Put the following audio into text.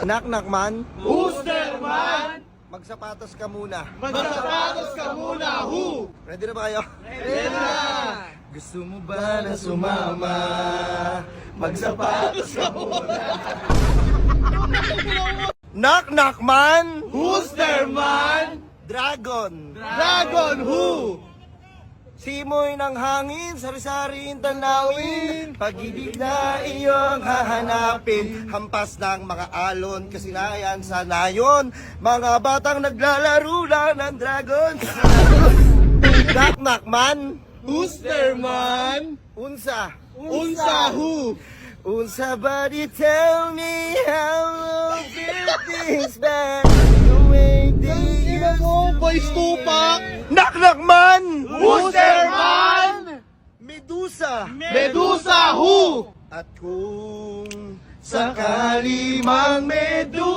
Knock man. Who's there, man? Magsapatos ka muna. Magsapatos ka muna, who? Ready na ba kayo? Ready na! Gusto mo ba na sumama? Magsapatos ka muna. Knock man. Who's there, man? Dragon. Dragon, who? Simoy ng hangin, sari-saring tanawin. Pag-ibig na iyong hahanapin. Hampas ng mga alon, kasinayan sa nayon. Mga batang naglalaro lang ng dragon. Knock man. Who's there, man? Unsa. Unsa, who? Unsa body tell me how long things back. The way they Ina mo, boys tupak! Knock man. Who's there, man? Medusa. Medusa, who? At kung sakali mang medusa